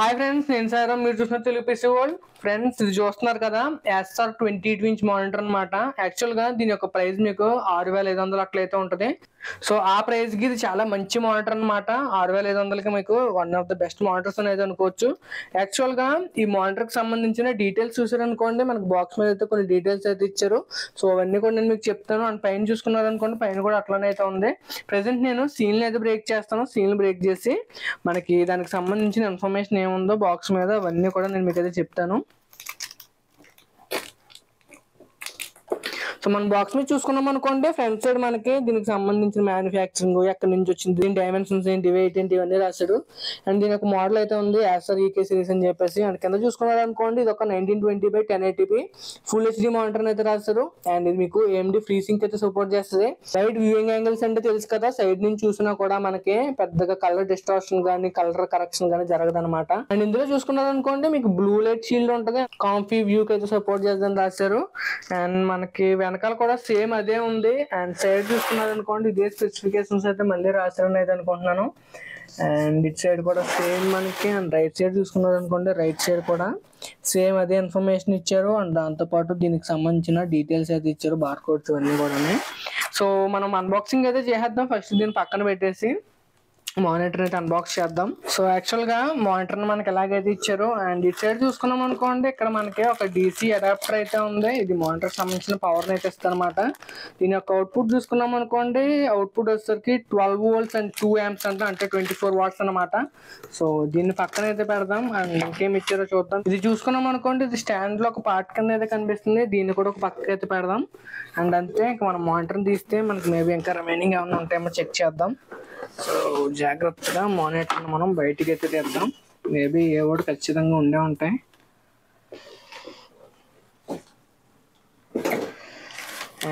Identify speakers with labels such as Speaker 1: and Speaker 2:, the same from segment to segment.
Speaker 1: Hi friends, నేను sir. మీరు చూసిన తెలుగు PC వరల్డ్. ఫ్రెండ్స్, ఇది చూస్తున్నారు కదా, Acer 22 ఇంచ్ మానిటర్ అనమాట. యాక్చువల్ గా దీని యొక్క ప్రైస్ మీకు 6500 అట్లయితే ఉంటది. సో ఆ ప్రైస్ కి ఇది చాలా మంచి మానిటర్ అనమాట. 6500కి మీకు one of the best monitors అనేది అనుకోవచ్చు. యాక్చువల్ గా ఈ మానిటర్ కి సంబంధించిన డీటెయిల్స్ చూసారనుకోండి, మనకు బాక్స్ మీద అయితే కొన్ని డీటెయిల్స్ అయితే ఇచ్చారు. సో అవన్నీ కూడా నేను మీకు చెప్తాను. అండ్ పైన చూసుకున్నారనుకోండి, పైన కూడా అట్లానే అయితే ఉంది. ప్రెసెంట్ నేను సీల్ అయితే బ్రేక్ చేస్తాను. సీల్ బ్రేక్ చేసి మనకి దానికి సంబంధించిన ఇన్ఫర్మేషన్ ఏముందో బాక్స్ మీద అవన్నీ కూడా నేను మీకు అయితే చెప్తాను. సో మన బాక్స్ మీద చూసుకున్నాం అనుకోండి, ఫ్రంట్ సైడ్ మనకి దీనికి సంబంధించిన మ్యానుఫ్యాక్చరింగ్, ఎక్కడి నుంచి వచ్చింది, దీని డైమెన్షన్స్ ఏంటి, వెయిట్ ఏంటి, ఇవన్నీ రాశాడు. అండ్ దీని యొక్క మోడల్ అయితే ఉంది Acer EK సిరీస్ అని చెప్పేసి. అండ్ కింద చూసుకున్నారు అనుకోండి, ఇది ఒక 1920x1080p ఫుల్ HD మానిటర్ అయితే రాశారు. అండ్ ఇది మీకు AMD ఫ్రీ సింక్ అయితే సపోర్ట్ చేస్తుంది. సైడ్ వ్యూయింగ్ యాంగిల్స్ అంటే తెలుసు కదా, సైడ్ నుంచి చూసినా కూడా మనకి పెద్దగా కలర్ డిస్టార్షన్ కానీ కలర్ కరెక్షన్ కానీ జరగదు అనమాట. అండ్ ఇందులో చూసుకున్నారు అనుకోండి, మీకు బ్లూ లైట్ షీల్డ్ ఉంటుంది, కాంఫీ వ్యూ కి అయితే సపోర్ట్ చేస్తుందని రాశారు. అండ్ మనకి వెనకాల కూడా సేమ్ అదే ఉంది. అండ్ సైడ్ చూసుకున్నారు అనుకోండి, ఇదే స్పెసిఫికేషన్స్ అయితే మళ్ళీ రాశారని అయితే అనుకుంటున్నాను. అండ్ ఇట్ సైడ్ కూడా సేమ్ మనకి. అండ్ రైట్ సైడ్ చూసుకున్నారు అనుకోండి, రైట్ సైడ్ కూడా సేమ్ అదే ఇన్ఫర్మేషన్ ఇచ్చారు. అండ్ దాంతోపాటు దీనికి సంబంధించిన డీటెయిల్స్ అయితే ఇచ్చారు, బార్ కోడ్స్ అన్నీ కూడా. సో మనం అన్బాక్సింగ్ అయితే చేసేద్దాం. ఫస్ట్ దీన్ని పక్కన పెట్టేసి మానిటర్ అయితే అన్బాక్స్ చేద్దాం. సో యాక్చువల్ గా మానిటర్ మనకి ఎలాగైతే ఇచ్చారు. అండ్ ఇటు సైడ్ చూసుకున్నాం అనుకోండి, ఇక్కడ మనకి ఒక DC అడాప్టర్ అయితే ఉంది. ఇది మానిటర్ సంబంధించిన పవర్ అయితే ఇస్తుంది అనమాట. దీని యొక్క అవుట్పుట్ చూసుకున్నాం అనుకోండి, అవుట్పుట్ వచ్చేసరికి 12 volts అండ్ 2 amps అంటే 24 watts అనమాట. సో దీన్ని పక్కన అయితే పెడదాం. అండ్ ఇంకేం ఇచ్చారో చూద్దాం. ఇది చూసుకున్నాం అనుకోండి, ఇది స్టాండ్ లో ఒక పార్ట్ కింద అయితే కనిపిస్తుంది. దీన్ని కూడా ఒక పక్కకి అయితే పెడదాం. అండ్ అంతే, ఇంకా మనం మానిటర్ తీస్తే మనకి మేబీ ఇంకా రిమైనింగ్ ఏమైనా ఉంటాయేమో చెక్ చేద్దాం. సో జాగ్రత్తగా మానిటర్ మనం బయటికి అయితే తీద్దాం. మేబీ ఏ ఒకటి ఖచ్చితంగా ఉండే ఉంటాయి.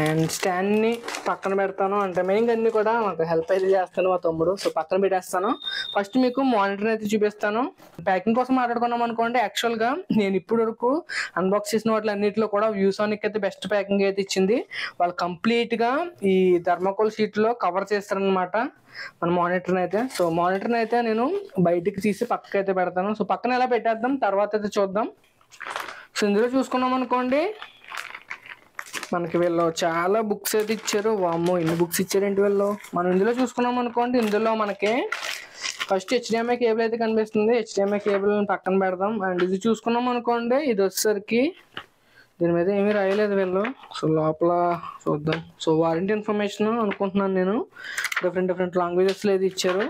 Speaker 1: అండ్ స్టాండ్ ని పక్కన పెడతాను. అంటే మెయిన్ అన్ని కూడా మాకు హెల్ప్ అయితే చేస్తాను మా తమ్ముడు. సో పక్కన పెట్టేస్తాను. ఫస్ట్ మీకు మానిటర్ అయితే చూపిస్తాను. ప్యాకింగ్ కోసం మాట్లాడుకున్నాం అనుకోండి, యాక్చువల్ గా నేను ఇప్పటి వరకు అన్బాక్స్ చేసిన వాటి అన్నింటిలో కూడా వ్యూసానిక్ అయితే బెస్ట్ ప్యాకింగ్ అయితే ఇచ్చింది. వాళ్ళు కంప్లీట్ గా ఈ థర్మాకోల్ షీట్ లో కవర్ చేస్తారనమాట మన మానిటర్ అయితే. సో మానిటర్ అయితే నేను బయటికి తీసి పక్కకి అయితే పెడతాను. సో పక్కన ఎలా పెట్టేద్దాం, తర్వాత అయితే చూద్దాం. సో ఇందులో చూసుకున్నాం అనుకోండి, మనకి వీళ్ళు చాలా బుక్స్ అయితే ఇచ్చారు. వామ్మో, ఇన్ని బుక్స్ ఇచ్చారేంటి వీళ్ళు. మనం ఇందులో చూసుకున్నాం అనుకోండి, ఇందులో మనకి ఫస్ట్ HDMI కేబుల్ అయితే కనిపిస్తుంది. HDMI కేబుల్ పక్కన పెడదాం. అండ్ ఇది చూసుకున్నాం అనుకోండి, ఇది వచ్చేసరికి దీని మీద ఏమీ రాయలేదు వీళ్ళు. సో లోపల చూద్దాం. సో వారంటీ ఇన్ఫర్మేషన్ అనుకుంటున్నాను నేను. డిఫరెంట్ లాంగ్వేజెస్ లో ఇది ఇచ్చారు.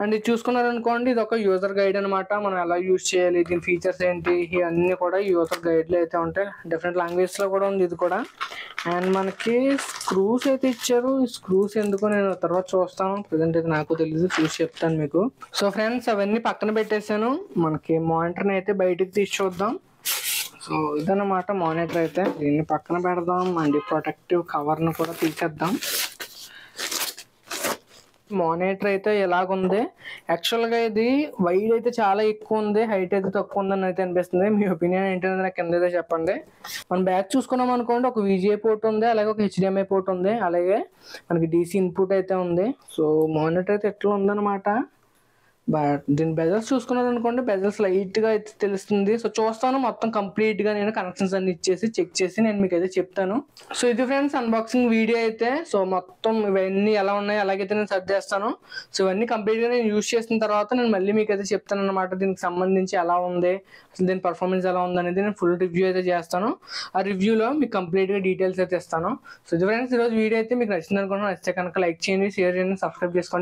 Speaker 1: అండ్ ఇది చూసుకున్నారనుకోండి, ఇది ఒక యూజర్ గైడ్ అనమాట. మనం ఎలా యూజ్ చేయాలి, దీని ఫీచర్స్ ఏంటి, ఇవన్నీ కూడా యూజర్ గైడ్లో అయితే ఉంటాయి. డిఫరెంట్ లాంగ్వేజ్ లో కూడా ఉంది ఇది కూడా. అండ్ మనకి స్క్రూస్ అయితే ఇచ్చారు. ఈ స్క్రూస్ ఎందుకో నేను తర్వాత చూస్తాను, ప్రజెంట్ అయితే నాకు తెలియదు, చూసి చెప్తాను మీకు. సో ఫ్రెండ్స్, అవన్నీ పక్కన పెట్టేశాను. మనకి మానిటర్ని అయితే బయటకు తీసి చూద్దాం. సో ఇదన్నమాట మానిటర్ అయితే. దీన్ని పక్కన పెడదాం. అండ్ ప్రొటెక్టివ్ కవర్ను కూడా తీసేద్దాం. మానిటర్ అయితే ఎలాగుంది, యాక్చువల్గా ఇది వైడ్ అయితే చాలా ఎక్కువ ఉంది, హైట్ అయితే తక్కువ ఉందని అయితే అనిపిస్తుంది. మీ ఒపీనియన్ ఏంటంటే నాకు కింద అయితే చెప్పండి. మనం బ్యాక్ చూసుకున్నాం అనుకోండి, ఒక VGA పోర్ట్ ఉంది, అలాగే ఒక HDMI పోర్ట్ ఉంది, అలాగే మనకి DC ఇన్పుట్ అయితే ఉంది. సో మానిటర్ అయితే ఎట్లా ఉందన్నమాట. బట్ దీని బెజల్స్ చూసుకున్నది అనుకోండి, బెజల్స్ లైట్ గా అయితే తెలుస్తుంది. సో చూస్తాను, మొత్తం కంప్లీట్ గా నేను కనెక్షన్స్ అన్ని ఇచ్చేసి చెక్ చేసి నేను మీకు అయితే చెప్తాను. సో ఇది ఫ్రెండ్స్ అన్బాక్సింగ్ వీడియో అయితే. సో మొత్తం ఇవన్నీ ఎలా ఉన్నాయి అలాగైతే నేను సెట్ చేస్తాను. సో ఇవన్నీ కంప్లీట్ గా నేను యూజ్ చేసిన తర్వాత నేను మళ్ళీ మీకు అయితే చెప్తాను అనమాట. దీనికి సంబంధించి ఎలా ఉంది, అసలు దీని పర్ఫార్మెన్స్ ఎలా ఉంది అనేది నేను ఫుల్ రివ్యూ అయితే చేస్తాను. ఆ రివ్యూలో మీకు కంప్లీట్ గా డీటెయిల్స్ అయితే ఇస్తాను. సో ఇది ఫ్రెండ్స్ ఈరోజు వీడియో అయితే మీకు నచ్చింది అనుకుంటున్నాను. నచ్చితే కనుక లైక్ చేయండి, షేర్ చేయండి, సబ్స్క్రైబ్ చేసుకోండి.